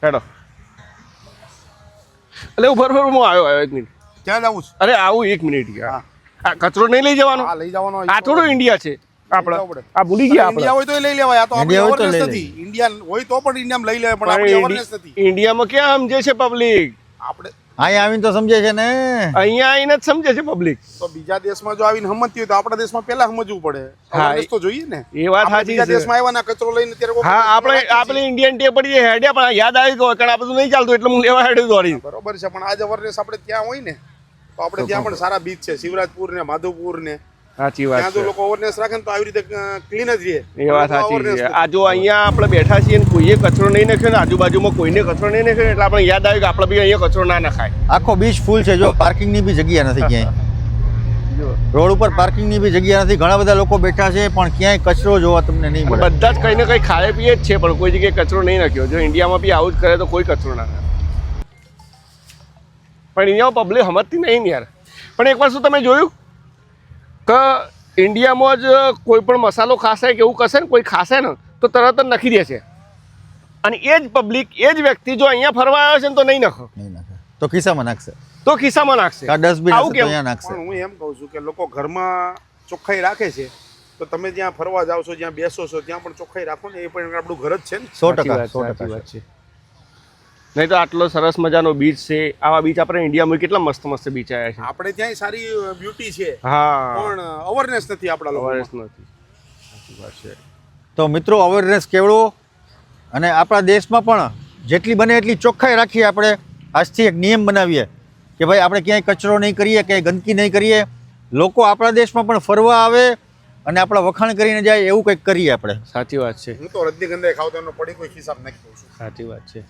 હેડો એટલે ઉભર હું આવ્યો 1 મિનિટ. ક્યાં જવું છે? અરે આવું 1 મિનિટ યાર. આ કચરો નહીં લઈ જવાનો? હા લઈ જવાનો. આ થોડું ઇન્ડિયા છે આપણે. આ ભૂલી ગયા આપણે. ઇન્ડિયા હોય તો લઈ લેવાય. આ તો આપણી અવેરનેસ નથી. ઇન્ડિયન હોય તો પણ ઇન્ડિયામાં લઈ લેવાય, પણ આપણી અવેરનેસ નથી. ઇન્ડિયામાં ક્યાં સમજે છે પબ્લિક? આપણે અહીંયા આવીને તો સમજે છે ને. અહીંયા આવીને જ સમજે છે પબ્લિક. તો બીજા દેશમાં જો આવીને સમજતી હોય તો આપણા દેશમાં પહેલા સમજવું પડે. અવેરનેસ તો જોઈએ ને. એ વાત સાચી બીજા છે. દેશમાં આવ્યા ના કચરો લઈને ત્યારે હા આપણે ઇન્ડિયન ટેપ પડી જાય હેડ્યા, પણ યાદ આવી ગયો કારણ આ બધું નહીં ચાલતું એટલે હું લેવા હેડ્યો દોડી. બરોબર છે, પણ આજ અવેરનેસ આપણે ત્યાં હોય ને તો આપણે ત્યાં પણ સારા બીચ છે, શિવરાજપુર ને માધવપુર ને. સાચી વાત ત્યાં છે. જો લોકો અવેરનેસ રાખે ને તો આવી રીતે ક્લીન જ રહે. એ વાત સાચી છે. આ જો અહીંયા આપણે બેઠા છીએ ને કોઈએ કચરો નહીં નાખ્યો ને આજુબાજુમાં કોઈને કચરો નહીં નાખ્યો એટલે આપણે યાદ આવ્યું કે આપણે બી અહીંયા કચરો ના નખાય. આખો બીચ ફૂલ છે. જો પાર્કિંગની બી જગ્યા નથી ક્યાંય. રોડ ઉપર પાર્કિંગની બી જગ્યા નથી. ઘણા બધા લોકો બેઠા છે પણ ક્યાંય કચરો જોવા તમને નહીં મળે. બધા જ કંઈ ને કંઈ ખાય પીએ જ છે પણ કોઈ જગ્યાએ કચરો નહીં નાખ્યો. જો ઇન્ડિયામાં બી આવું જ કરે તો કોઈ કચરો ના નાખે. પણ અહીંયા પબ્લિક સમજતી નહીં ને યાર. પણ એકવાર શું તમે જોયું કે ઇન્ડિયામાં જ કોઈ પણ મસાલો ખાશે કે એવું કશે ને કોઈ ખાશે ને તો તરત જ નાખી દે છે, અને એ જ પબ્લિક એ જ વ્યક્તિ જો અહીંયા ફરવા આવ્યો છે ને તો નહીં નાખો, નહીં નાખે તો ખિસ્સામાં નાખશે. તો ખિસ્સામાં નાખશે. આ ડસ્ટબિન આવું હશે તો કેમ? અહીંયા નાખશે. પણ હું એમ કહું છું કે લોકો ઘરમાં ચોખ્ખાઈ રાખે છે તો તમે જ્યાં ફરવા જાવ છો, જ્યાં બેસો છો ત્યાં પણ ચોખ્ખાઈ રાખો ને. એ પણ આપણું ઘર જ છે ને. 100% સાચી વાત છે. નહીં તો આટલો સરસ મજાનો બીચ છે. આવા બીચ આપણે ઇન્ડિયામાં કેટલા મસ્ત મસ્ત બીચ આવ્યા છે. આપણે ત્યાંય સારી બ્યુટી છે હા પણ અવેરનેસ નથી આપણા લોકો. અવેરનેસ નથી. સાચી વાત છે. તો મિત્રો અવેરનેસ કેવડો, અને આપણા દેશમાં પણ જેટલી બને એટલી ચોખ્ખાઈ રાખીએ. આપણે આજથી એક નિયમ બનાવીએ કે ભાઈ આપણે ક્યાંય કચરો નહીં કરીએ, ક્યાંય ગંદકી નહીં કરીએ. લોકો આપણા દેશમાં પણ ફરવા આવે અને આપણા વખાણ કરીને જાય એવું કંઈક કરીએ આપણે. સાચી વાત છે. હું તો રજનીગંધા ખાવ તો એનો પડી કોઈ હિસાબ નાખી દઉં છું. સાચી વાત છે.